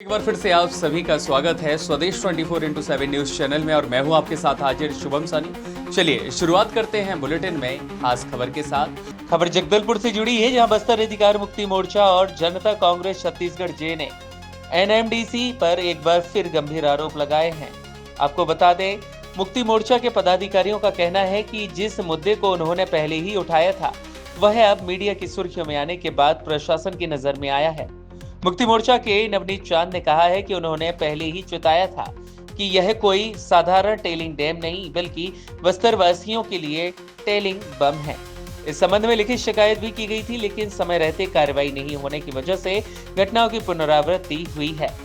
एक बार फिर से आप सभी का स्वागत है स्वदेश 24x7 न्यूज चैनल में और मैं हूं आपके साथ हाजिर शुभम सानी। चलिए शुरुआत करते हैं बुलेटिन में खास खबर के साथ। खबर जगदलपुर से जुड़ी है, जहां बस्तर अधिकार मुक्ति मोर्चा और जनता कांग्रेस छत्तीसगढ़ जे ने एनएमडीसी पर एक बार फिर गंभीर आरोप लगाए हैं। आपको बता दें, मुक्ति मोर्चा के पदाधिकारियों का कहना है कि जिस मुद्दे को उन्होंने पहले ही उठाया था वह अब मीडिया की सुर्खियों में आने के बाद प्रशासन की नजर में आया है। मुक्ति मोर्चा के नवनीत चांद ने कहा है कि उन्होंने पहले ही चेताया था कि यह कोई साधारण टेलिंग डैम नहीं बल्कि बस्तर वासियों के लिए टेलिंग बम है। इस संबंध में लिखित शिकायत भी की गई थी, लेकिन समय रहते कार्रवाई नहीं होने की वजह से घटनाओं की पुनरावृत्ति हुई है।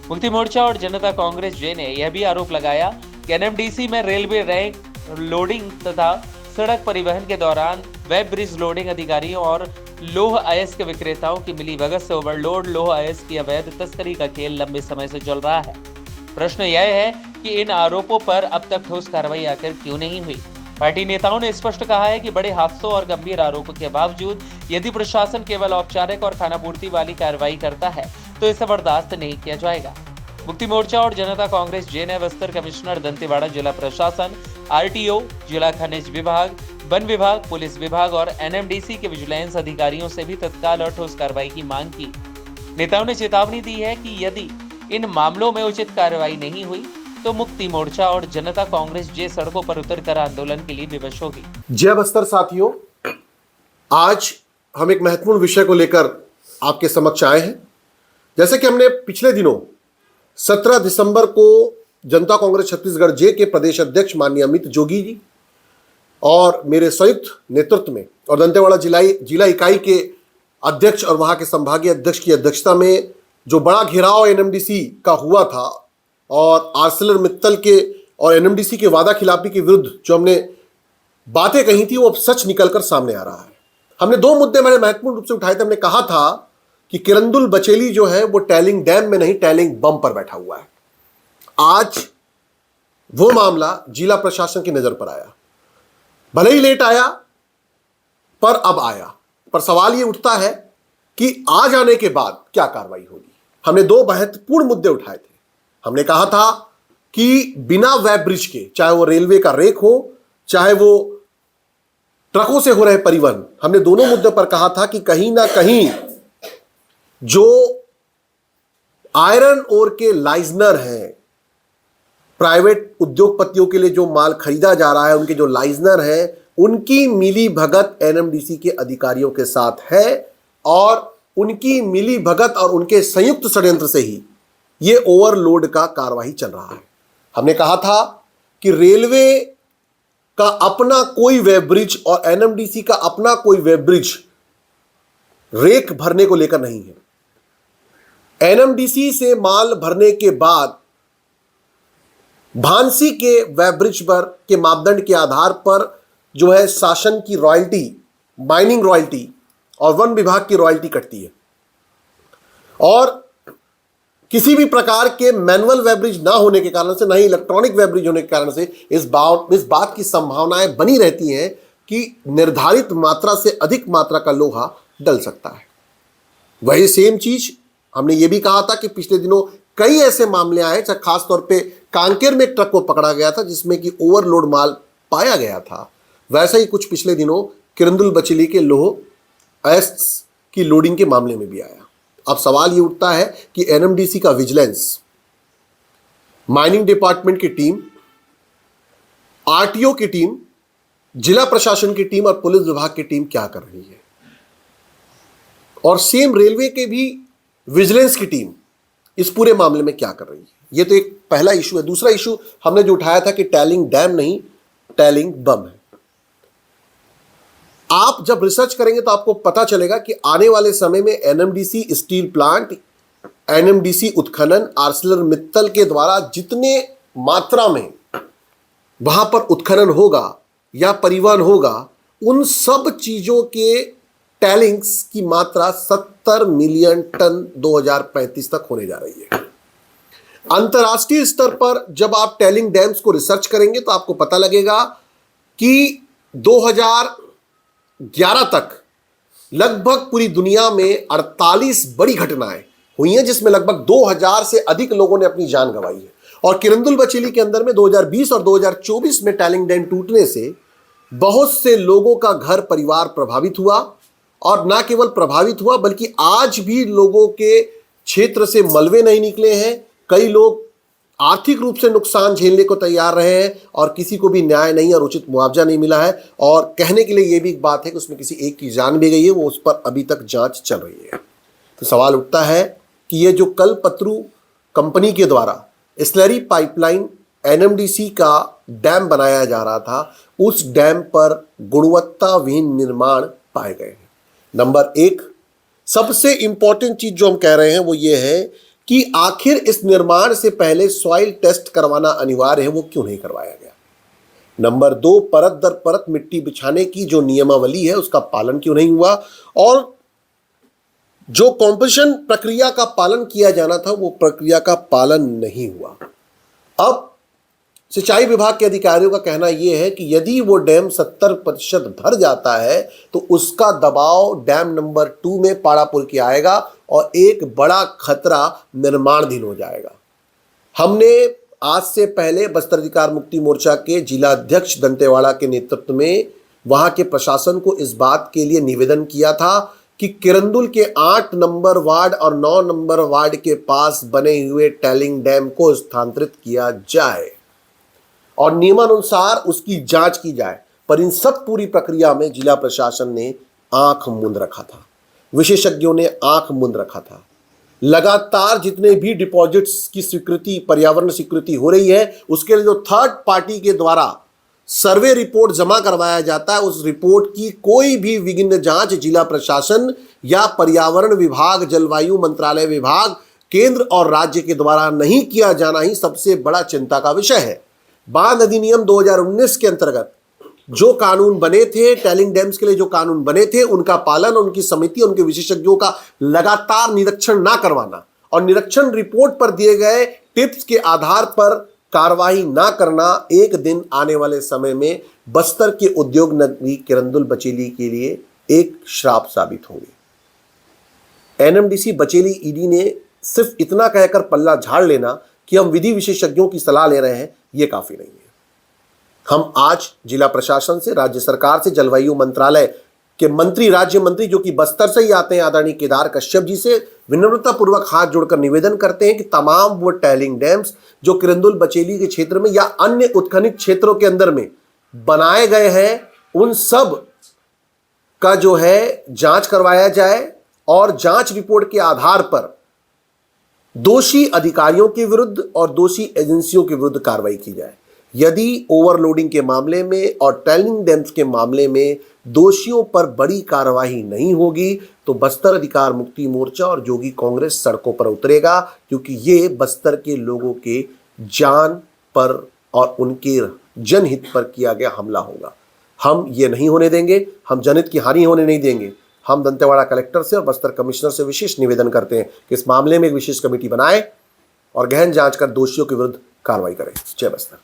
मुक्ति मोर्चा और जनता कांग्रेस जे ने यह भी आरोप लगाया कि एनएमडीसी में रेलवे रैंक लोडिंग तथा सड़क परिवहन के दौरान वेब ब्रिज लोडिंग अधिकारियों और लोह अयस्क विक्रेताओं की मिलीभगत से ओवरलोड लोह अयस्क की अवैध तस्करी का खेल लंबे समय से चल रहा है। प्रश्न यह है कि इन आरोपों पर अब तक ठोस कार्रवाई आखिर क्यों नहीं हुई। पार्टी नेताओं ने स्पष्ट कहा है कि बड़े हादसों और गंभीर आरोपों के बावजूद यदि प्रशासन केवल औपचारिक और खानापूर्ति वाली कार्रवाई करता है तो इसे बर्दाश्त नहीं किया जाएगा। मुक्ति मोर्चा और जनता कांग्रेस जे ने बस्तर कमिश्नर दंतेवाड़ा, जिला प्रशासन, आरटीओ, जिला खनिज विभाग, वन विभाग, पुलिस विभाग और एनएमडीसी के विजिलेंस अधिकारियों से भी तत्काल और ठोस कार्रवाई की मांग की। नेताओं ने चेतावनी दी है कि यदि इन मामलों में उचित कार्रवाई नहीं हुई तो मुक्ति मोर्चा और जनता कांग्रेस जे सड़कों पर उतरकर आंदोलन के लिए विवश होगी। जय बस्तर साथियों, आज हम एक महत्वपूर्ण विषय को लेकर आपके समक्ष आए हैं। जैसे कि हमने पिछले दिनों 17 दिसंबर को जनता कांग्रेस छत्तीसगढ़ जे के प्रदेश अध्यक्ष माननीय अमित जोगी जी और मेरे संयुक्त नेतृत्व में और दंतेवाड़ा जिला इकाई के अध्यक्ष और वहां के संभागीय अध्यक्ष की अध्यक्षता में जो बड़ा घेराव एनएमडीसी का हुआ था और आर्सेलर मित्तल के और एनएमडीसी के वादा खिलाफी के विरुद्ध जो हमने बातें कही थी वो अब सच निकलकर सामने आ रहा है। हमने दो मुद्दे बड़े महत्वपूर्ण रूप से उठाए थे। हमने कहा था कि किरंदुल बचेली जो है वो टैलिंग डैम में नहीं, टैलिंग बम पर बैठा हुआ है। आज वो मामला जिला प्रशासन की नजर पर आया, भले ही लेट आया पर अब आया। पर सवाल ये उठता है कि आ जाने के बाद क्या कार्रवाई होगी। हमने दो महत्वपूर्ण मुद्दे उठाए थे। हमने कहा था कि बिना वेब ब्रिज के, चाहे वो रेलवे का रेक हो चाहे वो ट्रकों से हो रहे परिवहन, हमने दोनों मुद्दों पर कहा था कि कहीं ना कहीं जो आयरन ओर के लाइजनर हैं, प्राइवेट उद्योगपतियों के लिए जो माल खरीदा जा रहा है, उनके जो लाइजनर हैं, उनकी मिली भगत एनएमडीसी के अधिकारियों के साथ है और उनकी मिली भगत और उनके संयुक्त षड्यंत्र से ही ये ओवरलोड का कार्रवाई चल रहा है। हमने कहा था कि रेलवे का अपना कोई वेब ब्रिज और एनएमडीसी का अपना कोई वेब ब्रिज रेक भरने को लेकर नहीं है। एनएमडीसी से माल भरने के बाद भांसी के वेब ब्रिज पर के मापदंड के आधार पर जो है शासन की रॉयल्टी, माइनिंग रॉयल्टी और वन विभाग की रॉयल्टी कटती है और किसी भी प्रकार के मैनुअल वेब ब्रिज ना होने के कारण से, ना ही इलेक्ट्रॉनिक वेब ब्रिज होने के कारण से इस बात की संभावनाएं बनी रहती हैं कि निर्धारित मात्रा से अधिक मात्रा का लोहा डल सकता है। वही सेम चीज हमने ये भी कहा था कि पिछले दिनों कई ऐसे मामले आए, खासतौर पे कांकेर में एक ट्रक को पकड़ा गया था जिसमें कि ओवरलोड माल पाया गया था। वैसा ही कुछ पिछले दिनों किरंदुल बचेली के लोह अयस्क की लोडिंग के मामले में भी आया। अब सवाल ये उठता है कि एनएमडीसी का विजिलेंस, माइनिंग डिपार्टमेंट की टीम, आरटीओ की टीम, जिला प्रशासन की टीम और पुलिस विभाग की टीम क्या कर रही है, और सेम रेलवे के भी विजिलेंस की टीम इस पूरे मामले में क्या कर रही है। ये तो एक पहला इशू है। दूसरा इशू हमने जो उठाया था कि टैलिंग डैम नहीं, टैलिंग बम है। आप जब रिसर्च करेंगे तो आपको पता चलेगा कि आने वाले समय में एनएमडीसी स्टील प्लांट, एनएमडीसी उत्खनन, आर्सेलर मित्तल के द्वारा जितने मात्रा में वहां पर उत्खनन होगा या परिवहन होगा, उन सब चीजों के टैलिंग्स की मात्रा 70 मिलियन टन 2035 तक होने जा रही है। अंतर्राष्ट्रीय स्तर पर जब आप टैलिंग डैम्स को रिसर्च करेंगे तो आपको पता लगेगा कि 2011 तक लगभग पूरी दुनिया में 48 बड़ी घटनाएं हुई हैं, जिसमें लगभग 2000 से अधिक लोगों ने अपनी जान गंवाई है। और किरंदुल बचेली के अंदर में 2020 और 2024 में टैलिंग डैम टूटने से बहुत से लोगों का घर परिवार प्रभावित हुआ, और ना केवल प्रभावित हुआ बल्कि आज भी लोगों के क्षेत्र से मलबे नहीं निकले हैं। कई लोग आर्थिक रूप से नुकसान झेलने को तैयार रहे हैं और किसी को भी न्याय नहीं और उचित मुआवजा नहीं मिला है। और कहने के लिए यह भी एक बात है कि उसमें किसी एक की जान भी गई है, वो उस पर अभी तक जांच चल रही है। तो सवाल उठता है कि ये जो कल्पतरु कंपनी के द्वारा स्लरी पाइपलाइन एनएमडीसी का डैम बनाया जा रहा था, उस डैम पर गुणवत्ताहीन निर्माण पाए गए हैं। नंबर एक, सबसे इंपॉर्टेंट चीज जो हम कह रहे हैं वो ये है कि आखिर इस निर्माण से पहले सॉइल टेस्ट करवाना अनिवार्य है, वो क्यों नहीं करवाया गया। नंबर दो, परत दर परत मिट्टी बिछाने की जो नियमावली है उसका पालन क्यों नहीं हुआ, और जो कॉम्पोजिशन प्रक्रिया का पालन किया जाना था वो प्रक्रिया का पालन नहीं हुआ। अब सिंचाई विभाग के अधिकारियों का कहना यह है कि यदि वो डैम 70% भर जाता है तो उसका दबाव डैम नंबर 2 में पाड़ापुर के आएगा और एक बड़ा खतरा निर्माणाधीन हो जाएगा। हमने आज से पहले बस्तर अधिकार मुक्ति मोर्चा के जिला अध्यक्ष दंतेवाड़ा के नेतृत्व में वहां के प्रशासन को इस बात के लिए निवेदन किया था कि किरंदुल के 8 नंबर वार्ड और 9 नंबर वार्ड के पास बने हुए टैलिंग डैम को स्थानांतरित किया जाए और नियमानुसार उसकी जांच की जाए। पर इन सब पूरी प्रक्रिया में जिला प्रशासन ने आंख मूंद रखा था, विशेषज्ञों ने आंख मूंद रखा था। लगातार जितने भी डिपॉजिट्स की स्वीकृति, पर्यावरण स्वीकृति हो रही है, उसके लिए जो थर्ड पार्टी के द्वारा सर्वे रिपोर्ट जमा करवाया जाता है, उस रिपोर्ट की कोई भी विघ्न जांच जिला प्रशासन या पर्यावरण विभाग, जलवायु मंत्रालय विभाग, केंद्र और राज्य के द्वारा नहीं किया जाना ही सबसे बड़ा चिंता का विषय है। बांध अधिनियम 2019 के अंतर्गत जो कानून बने थे, टैलिंग डैम्स के लिए जो कानून बने थे, उनका पालन, उनकी समिति, उनके विशेषज्ञों का लगातार निरीक्षण ना करवाना और निरीक्षण रिपोर्ट पर दिए गए टिप्स के आधार पर कार्रवाई ना करना एक दिन आने वाले समय में बस्तर के उद्योग नगरी किरंदुल बचेली के लिए एक श्राप साबित होंगे। एनएमडीसी बचेली ईडी ने सिर्फ इतना कहकर पल्ला झाड़ लेना कि हम विधि विशेषज्ञों की सलाह ले रहे हैं, यह काफी नहीं है। हम आज जिला प्रशासन से, राज्य सरकार से, जलवायु मंत्रालय के मंत्री, राज्य मंत्री जो कि बस्तर से ही आते हैं, आदरणीय केदार कश्यप जी से विनम्रता पूर्वक हाथ जोड़कर निवेदन करते हैं कि तमाम वो टैलिंग डैम्स जो किरंदुल बचेली के क्षेत्र में या अन्य उत्खनित क्षेत्रों के अंदर में बनाए गए हैं, उन सब का जो है जांच करवाया जाए और जांच रिपोर्ट के आधार पर दोषी अधिकारियों के विरुद्ध और दोषी एजेंसियों के विरुद्ध कार्रवाई की जाए। यदि ओवरलोडिंग के मामले में और टैलिंग डैम्स के मामले में दोषियों पर बड़ी कार्रवाई नहीं होगी तो बस्तर अधिकार मुक्ति मोर्चा और जोगी कांग्रेस सड़कों पर उतरेगा, क्योंकि ये बस्तर के लोगों के जान पर और उनके जनहित पर किया गया हमला होगा। हम ये नहीं होने देंगे, हम जनहित की हानि होने नहीं देंगे। हम दंतेवाड़ा कलेक्टर से और बस्तर कमिश्नर से विशेष निवेदन करते हैं कि इस मामले में एक विशेष कमेटी बनाए और गहन जांच कर दोषियों के विरुद्ध कार्रवाई करें। जय बस्तर।